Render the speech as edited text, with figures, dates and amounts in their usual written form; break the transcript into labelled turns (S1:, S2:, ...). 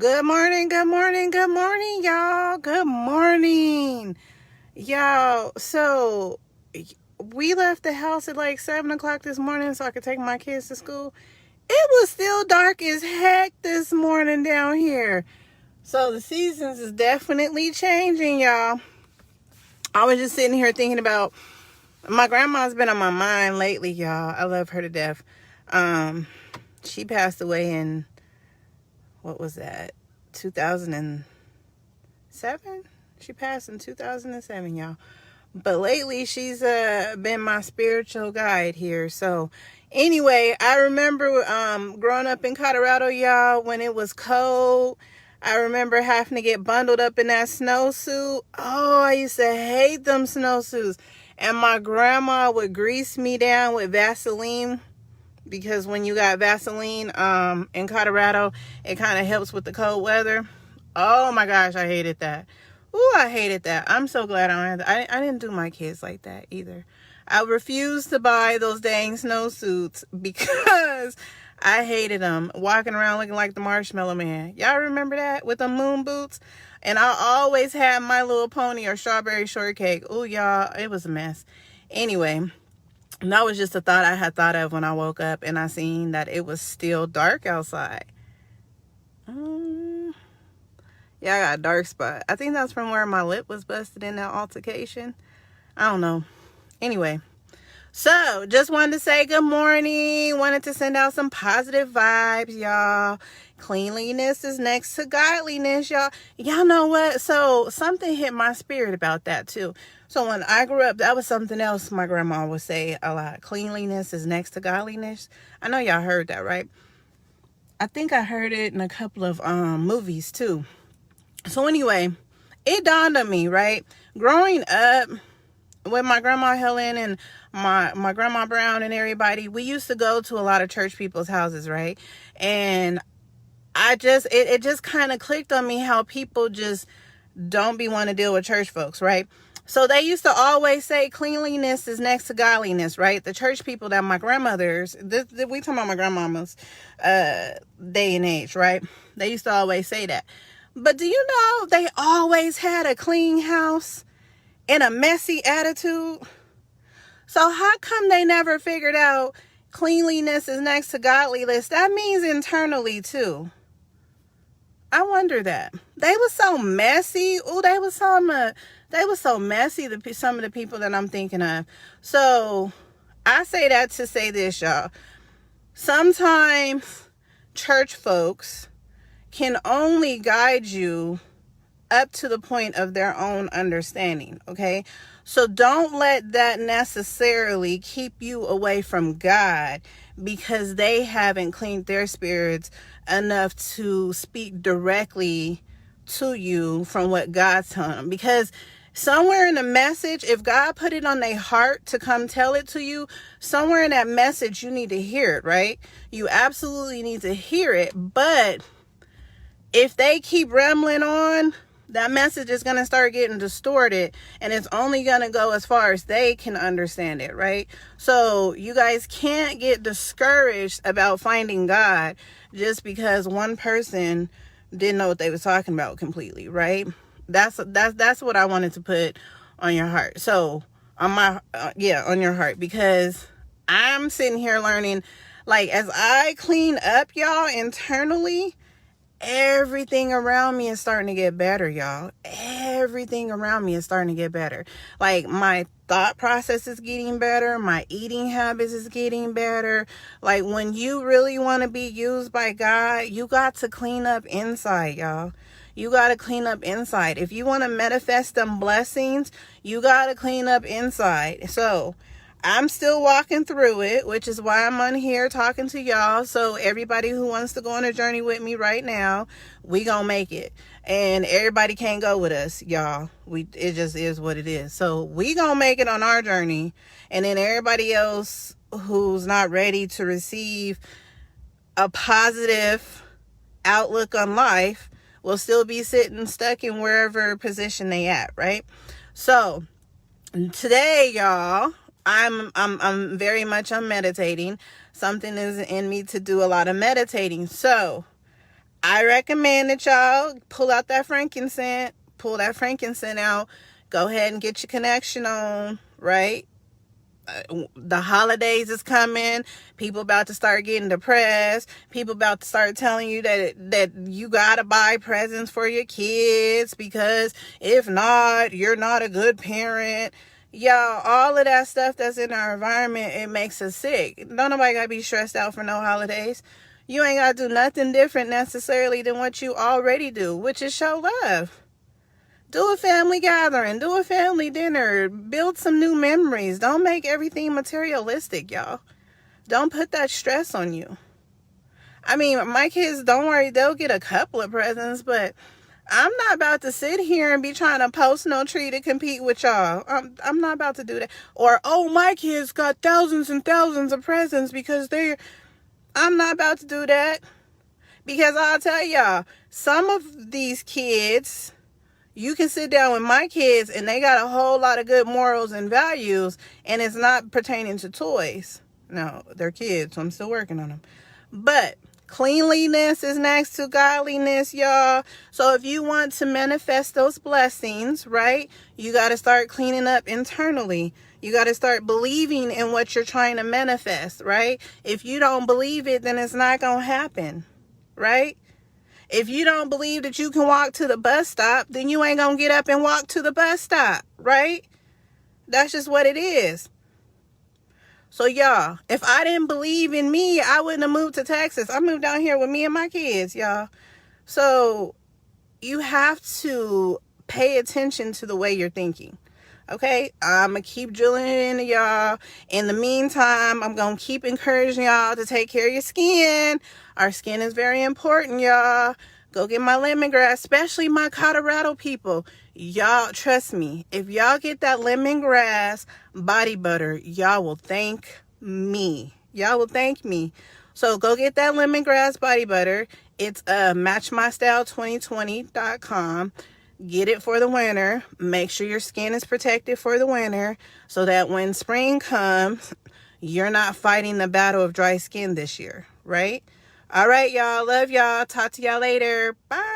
S1: Good morning, good morning, good morning, y'all. Good morning, y'all. So, we left the house at like 7 o'clock this morning so I could take my kids to school. It was still dark as heck this morning down here. So, the seasons is definitely changing, y'all. I was just sitting here thinking about my grandma's been on my mind lately, y'all. I love her to death. She passed away in, what was that? 2007. She passed in 2007, y'all. But lately she's been my spiritual guide here. So anyway, I remember growing up in Colorado, y'all, when it was cold. I remember having to get bundled up in that snowsuit. Oh, I used to hate them snowsuits. And my grandma would grease me down with Vaseline, because when you got Vaseline in Colorado, it kind of helps with the cold weather. Oh my gosh, I hated that. Ooh, I hated that. I'm so glad I didn't do my kids like that either. I refused to buy those dang snowsuits because I hated them. Walking around looking like the Marshmallow Man. Y'all remember that with the moon boots? And I always had My Little Pony or Strawberry Shortcake. Ooh, y'all, it was a mess. Anyway, that was just a thought I had thought of when I woke up and I seen that it was still dark outside. Yeah, I got a dark spot. I think that's from where my lip was busted in that altercation. I don't know. Anyway, so just wanted to say good morning. Wanted to send out some positive vibes, y'all. Cleanliness is next to godliness, y'all. Y'all know what? So something hit my spirit about that too. So when I grew up, that was something else my grandma would say a lot. Cleanliness is next to godliness. I know y'all heard that, right? I think I heard it in a couple of movies too. So anyway, it dawned on me, right? Growing up with my grandma Helen and my grandma Brown and everybody, we used to go to a lot of church people's houses, right? And it just kind of clicked on me how people just don't be want to deal with church folks, right? So they used to always say cleanliness is next to godliness, right? The church people that my grandmothers, we talking about my grandmama's day and age, right? They used to always say that. But do you know they always had a clean house and a messy attitude? So how come they never figured out cleanliness is next to godliness? That means internally too. I wonder that. They were so messy. Ooh, they were so messy, some of the people that I'm thinking of. So I say that to say this, y'all. Sometimes church folks can only guide you up to the point of their own understanding, okay? So don't let that necessarily keep you away from God because they haven't cleaned their spirits enough to speak directly to you from what God's telling them. Because somewhere in the message, if God put it on their heart to come tell it to you, somewhere in that message, you need to hear it, right? You absolutely need to hear it. But if they keep rambling on, that message is going to start getting distorted and it's only going to go as far as they can understand it, right? So you guys can't get discouraged about finding God just because one person didn't know what they was talking about completely, right? That's what I wanted to put on your heart. So on your heart, because I'm sitting here learning, like, as I clean up, y'all, internally, everything around me is starting to get better, y'all. Everything around me is starting to get better. Like, my thought process is getting better. My eating habits is getting better. Like, when you really want to be used by God, you got to clean up inside, y'all. You got to clean up inside. If you want to manifest them blessings, you got to clean up inside. So I'm still walking through it, which is why I'm on here talking to y'all. So everybody who wants to go on a journey with me right now, we gonna make it. And everybody can't go with us, y'all. It just is what it is. So we gonna make it on our journey. And then everybody else who's not ready to receive a positive outlook on life will still be sitting stuck in wherever position they at, right? So today, y'all, I'm very much on meditating. Something is in me to do a lot of meditating. So I recommend that y'all pull out that frankincense, out, go ahead and get your connection on, right? The holidays is coming. People about to start getting depressed. People about to start telling you that you gotta buy presents for your kids, because if not, you're not a good parent. Y'all, all of that stuff that's in our environment, it makes us sick. Don't nobody gotta be stressed out for no holidays. You ain't gotta do nothing different necessarily than what you already do, which is show love. Do a family gathering. Do a family dinner. Build some new memories. Don't make everything materialistic, y'all. Don't put that stress on you. I mean, my kids, don't worry, they'll get a couple of presents, but I'm not about to sit here and be trying to post no tree to compete with y'all. I'm not about to do that. Or, oh, my kids got thousands and thousands of presents because I'm not about to do that. Because I'll tell y'all, some of these kids, you can sit down with my kids and they got a whole lot of good morals and values, and it's not pertaining to toys. No, they're kids, so I'm still working on them. But cleanliness is next to godliness, y'all. So if you want to manifest those blessings, right, you got to start cleaning up internally. You got to start believing in what you're trying to manifest, right? If you don't believe it, then it's not going to happen, right? If you don't believe that you can walk to the bus stop, then you ain't gonna get up and walk to the bus stop, right? That's just what it is. So y'all, if I didn't believe in me, I wouldn't have moved to Texas. I moved down here with me and my kids, y'all. So you have to pay attention to the way you're thinking. Okay, I'm going to keep drilling it into y'all. In the meantime, I'm going to keep encouraging y'all to take care of your skin. Our skin is very important, y'all. Go get my lemongrass, especially my Colorado people. Y'all, trust me, if y'all get that lemongrass body butter, y'all will thank me. Y'all will thank me. So go get that lemongrass body butter. It's matchmystyle2020.com. Get it for the winter. Make sure your skin is protected for the winter so that when spring comes, you're not fighting the battle of dry skin this year, right? All right, y'all. Love y'all. Talk to y'all later. Bye.